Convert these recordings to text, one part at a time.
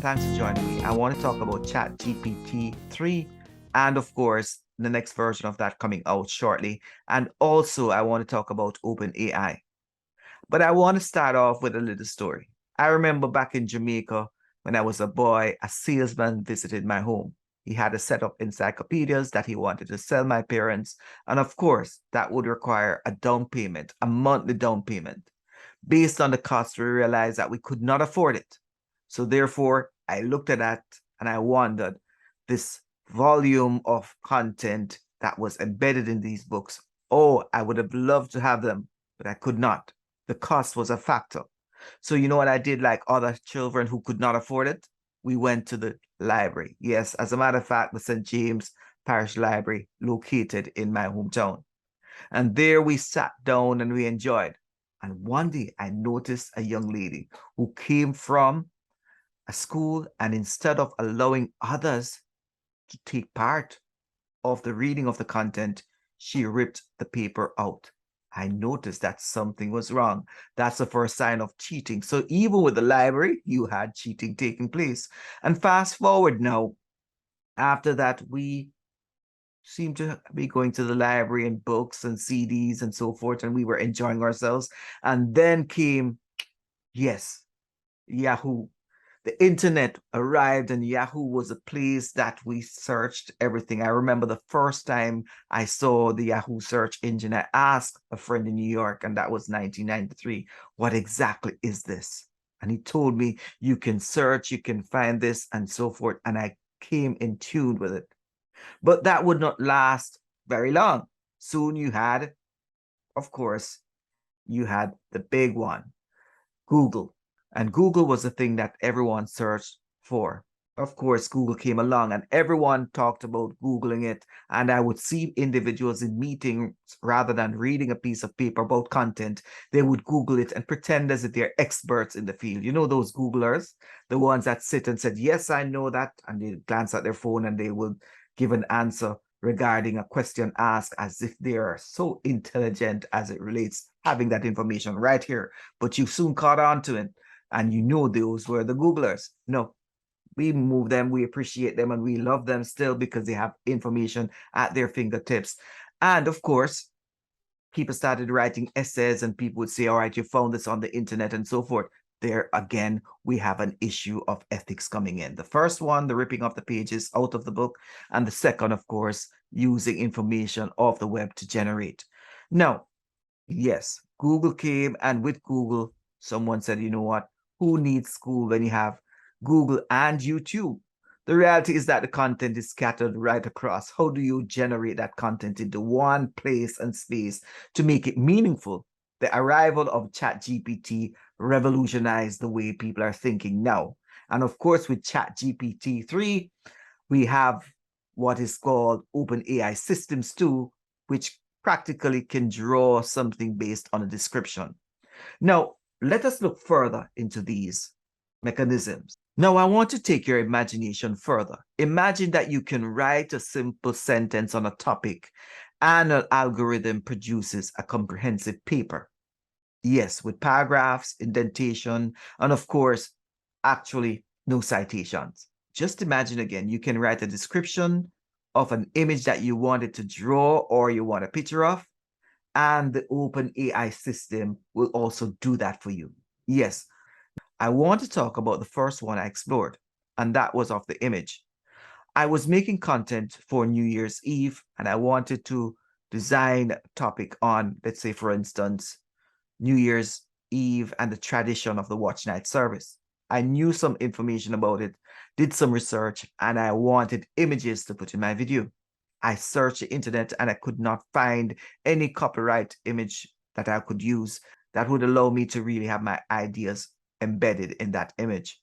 thanks for joining me. I want to talk about ChatGPT 3 and, of course, the next version of that coming out shortly. And also, I want to talk about OpenAI. But I want to start off with a little story. I remember back in Jamaica when I was a boy, a salesman visited my home. He had a set of encyclopedias that he wanted to sell my parents. And of course, that would require a down payment, a monthly down payment. Based on the cost, we realized that we could not afford it. So therefore, I looked at that and I wondered, this volume of content that was embedded in these books, oh, I would have loved to have them, but I could not. The cost was a factor. So you know what I did, like other children who could not afford it? We went to the library. Yes, as a matter of fact, the St. James Parish Library located in my hometown. And there we sat down and we enjoyed. And one day I noticed a young lady who came from a school, and instead of allowing others to take part of the reading of the content, she ripped the paper out. I noticed that something was wrong. That's the first sign of cheating. So even with the library, you had cheating taking place. And fast forward now, after that, we seemed to be going to the library and books and CDs and so forth, and we were enjoying ourselves. And then came, yes, Yahoo. The internet arrived, and Yahoo was a place that we searched everything. I remember the first time I saw the Yahoo search engine, I asked a friend in New York, and that was 1993, what exactly is this? And he told me, you can search, you can find this, and so forth. And I came in tune with it. But that would not last very long. Soon you had, of course, you had the big one, Google. And Google was the thing that everyone searched for. Of course, Google came along and everyone talked about Googling it. And I would see individuals in meetings, rather than reading a piece of paper about content, they would Google it and pretend as if they're experts in the field. You know, those Googlers, the ones that sit and said, yes, I know that. And they glance at their phone and they will give an answer regarding a question asked as if they are so intelligent as it relates having that information right here. But you soon caught on to it. And you know those were the Googlers. No, we move them, we appreciate them, and we love them still because they have information at their fingertips. And of course, people started writing essays and people would say, all right, you found this on the internet and so forth. There again, we have an issue of ethics coming in. The first one, the ripping of the pages out of the book. And the second, of course, using information off the web to generate. Now, yes, Google came, and with Google, someone said, you know what? Who needs school when you have Google and YouTube? The reality is that the content is scattered right across. How do you generate that content into one place and space to make it meaningful? The arrival of ChatGPT revolutionized the way people are thinking now. And of course, with ChatGPT 3, we have what is called OpenAI Systems 2, which practically can draw something based on a description. Now, let us look further into these mechanisms. Now, I want to take your imagination further. Imagine that you can write a simple sentence on a topic and an algorithm produces a comprehensive paper. Yes, with paragraphs, indentation, and of course, actually no citations. Just imagine again, you can write a description of an image that you wanted to draw or you want a picture of, and the OpenAI system will also do that for you. Yes, I want to talk about the first one I explored, and that was of the image. I was making content for New Year's Eve, and I wanted to design a topic on, let's say, for instance, New Year's Eve and the tradition of the watch night service. I knew some information about it, did some research, and I wanted images to put in my video. I searched the internet and I could not find any copyright image that I could use that would allow me to really have my ideas embedded in that image.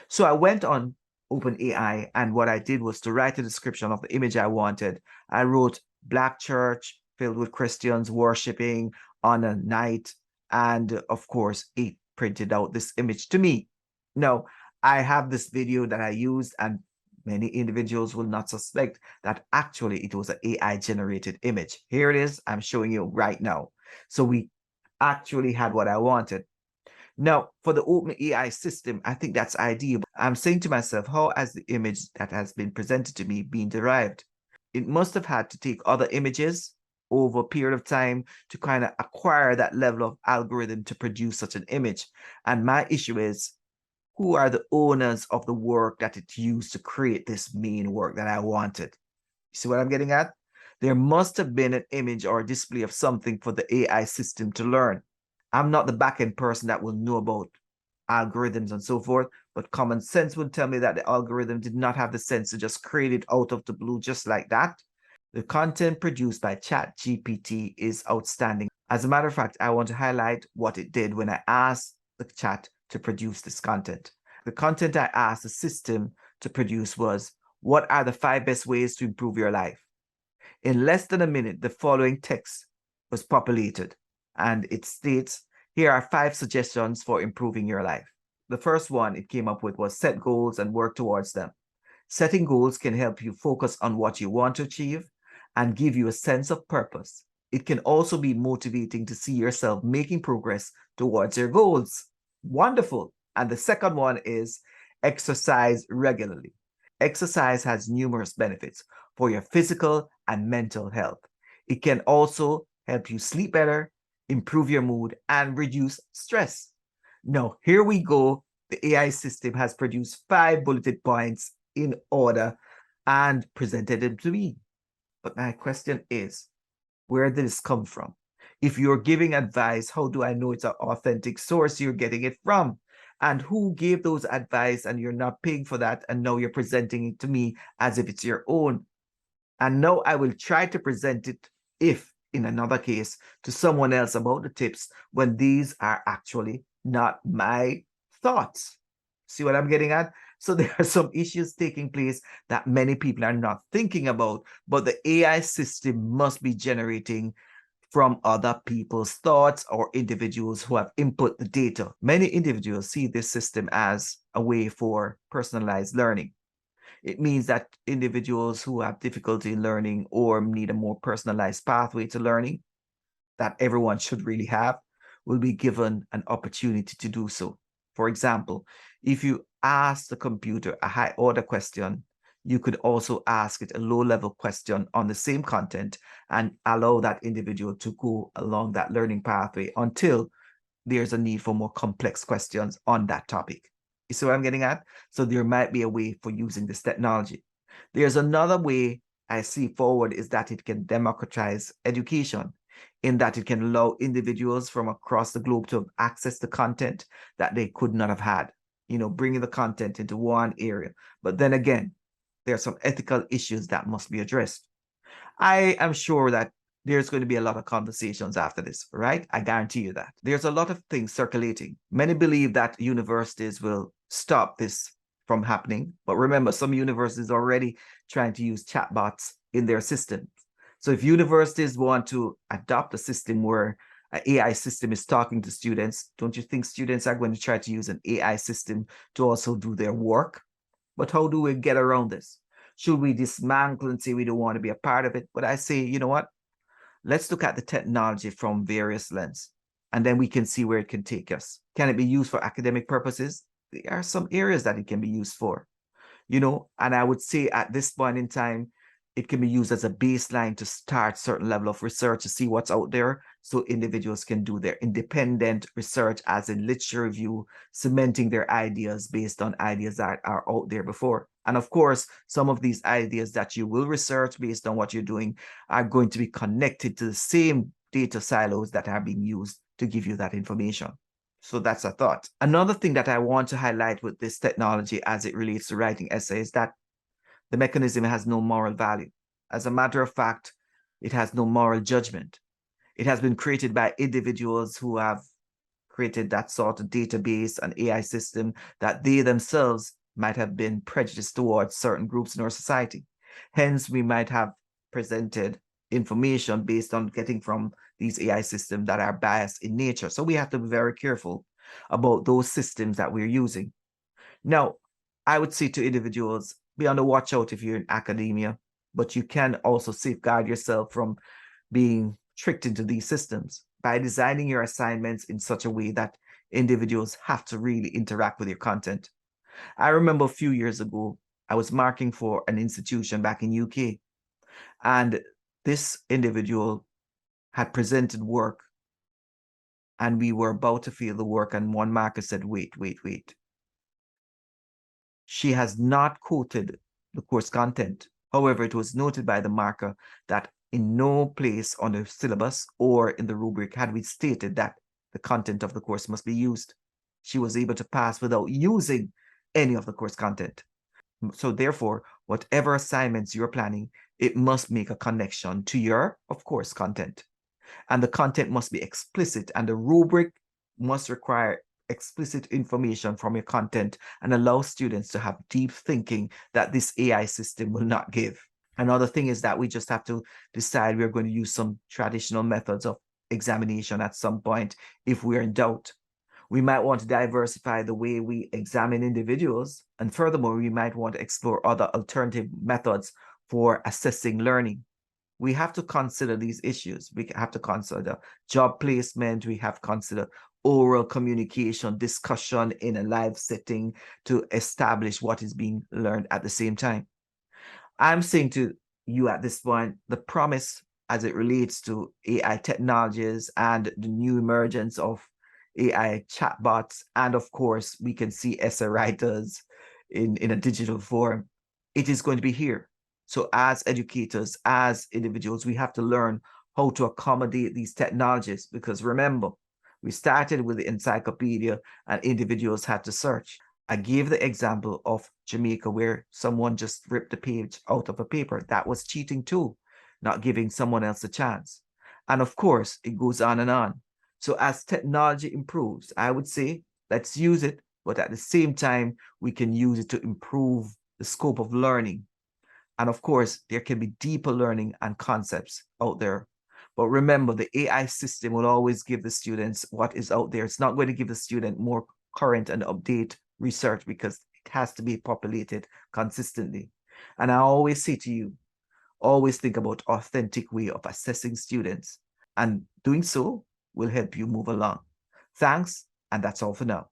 So I went on OpenAI, and what I did was to write a description of the image I wanted. I wrote Black church filled with Christians worshiping on a night, and of course, it printed out this image to me. Now, I have this video that I used, and many individuals will not suspect that actually it was an AI generated image. Here it is. I'm showing you right now. So we actually had what I wanted. Now, for the OpenAI system, I think that's ideal. I'm saying to myself, how has the image that has been presented to me been derived? It must have had to take other images over a period of time to kind of acquire that level of algorithm to produce such an image. And my issue is, who are the owners of the work that it used to create this main work that I wanted? You see what I'm getting at? There must have been an image or a display of something for the AI system to learn. I'm not the back-end person that will know about algorithms and so forth, but common sense would tell me that the algorithm did not have the sense to just create it out of the blue just like that. The content produced by ChatGPT is outstanding. As a matter of fact, I want to highlight what it did when I asked the chat to produce this content. The content I asked the system to produce was, what are the 5 best ways to improve your life? In less than a minute, the following text was populated, and it states, here are 5 suggestions for improving your life. The first one it came up with was set goals and work towards them. Setting goals can help you focus on what you want to achieve and give you a sense of purpose. It can also be motivating to see yourself making progress towards your goals. Wonderful. And the second one is exercise regularly. Exercise has numerous benefits for your physical and mental health. It can also help you sleep better, improve your mood, and reduce stress. Now, here we go. The AI system has produced 5 bulleted points in order and presented them to me. But my question is, where did this come from? If you're giving advice, how do I know it's an authentic source you're getting it from? And who gave those advice and you're not paying for that, and now you're presenting it to me as if it's your own? And now I will try to present it, if in another case, to someone else about the tips when these are actually not my thoughts. See what I'm getting at? So there are some issues taking place that many people are not thinking about, but the AI system must be generating from other people's thoughts or individuals who have input the data. Many individuals see this system as a way for personalized learning. It means that individuals who have difficulty in learning or need a more personalized pathway to learning that everyone should really have will be given an opportunity to do so. For example, if you ask the computer a high order question, you could also ask it a low level question on the same content and allow that individual to go along that learning pathway until there's a need for more complex questions on that topic. You see what I'm getting at? So there might be a way for using this technology. There's another way I see forward is that it can democratize education, in that it can allow individuals from across the globe to access the content that they could not have had, bringing the content into one area. But then again, there are some ethical issues that must be addressed. I am sure that there's going to be a lot of conversations after this, right? I guarantee you that. There's a lot of things circulating. Many believe that universities will stop this from happening. But remember, some universities are already trying to use chatbots in their systems. So if universities want to adopt a system where an AI system is talking to students, don't you think students are going to try to use an AI system to also do their work? But how do we get around this? Should we dismantle and say we don't want to be a part of it? But I say, you know what? Let's look at the technology from various lenses, and then we can see where it can take us. Can it be used for academic purposes? There are some areas that it can be used for, and I would say at this point in time, it can be used as a baseline to start certain level of research to see what's out there so individuals can do their independent research, as in literature review, cementing their ideas based on ideas that are out there before. And of course, some of these ideas that you will research based on what you're doing are going to be connected to the same data silos that are being used to give you that information. So that's a thought. Another thing that I want to highlight with this technology as it relates to writing essays is that the mechanism has no moral value. As a matter of fact, it has no moral judgment. It has been created by individuals who have created that sort of database and AI system that they themselves might have been prejudiced towards certain groups in our society. Hence, we might have presented information based on getting from these AI systems that are biased in nature. So we have to be very careful about those systems that we're using. Now, I would say to individuals, be on the watch out if you're in academia, but you can also safeguard yourself from being tricked into these systems by designing your assignments in such a way that individuals have to really interact with your content. I remember a few years ago, I was marking for an institution back in UK, and this individual had presented work, and we were about to fill the work, and one marker said, wait, wait, wait. She has not quoted the course content. However, it was noted by the marker that in no place on the syllabus or in the rubric had we stated that the content of the course must be used. She was able to pass without using any of the course content. So therefore, whatever assignments you're planning, it must make a connection to your, of course, content. And the content must be explicit, and the rubric must require explicit information from your content and allow students to have deep thinking that this AI system will not give. Another thing is that we just have to decide we're going to use some traditional methods of examination at some point if we're in doubt. We might want to diversify the way we examine individuals. And furthermore, we might want to explore other alternative methods for assessing learning. We have to consider these issues. We have to consider job placement. We have to consider oral communication, discussion in a live setting to establish what is being learned at the same time. I'm saying to you at this point, the promise as it relates to AI technologies and the new emergence of AI chatbots, and of course, we can see essay writers in a digital form, it is going to be here. So as educators, as individuals, we have to learn how to accommodate these technologies, because remember, we started with the encyclopedia and individuals had to search. I gave the example of Jamaica where someone just ripped a page out of a paper. That was cheating too, not giving someone else a chance. And of course, it goes on and on. So as technology improves, I would say let's use it, but at the same time, we can use it to improve the scope of learning. And of course, there can be deeper learning and concepts out there. But remember, the AI system will always give the students what is out there. It's not going to give the student more current and update research because it has to be populated consistently. And I always say to you, always think about authentic way of assessing students. And doing so will help you move along. Thanks, and that's all for now.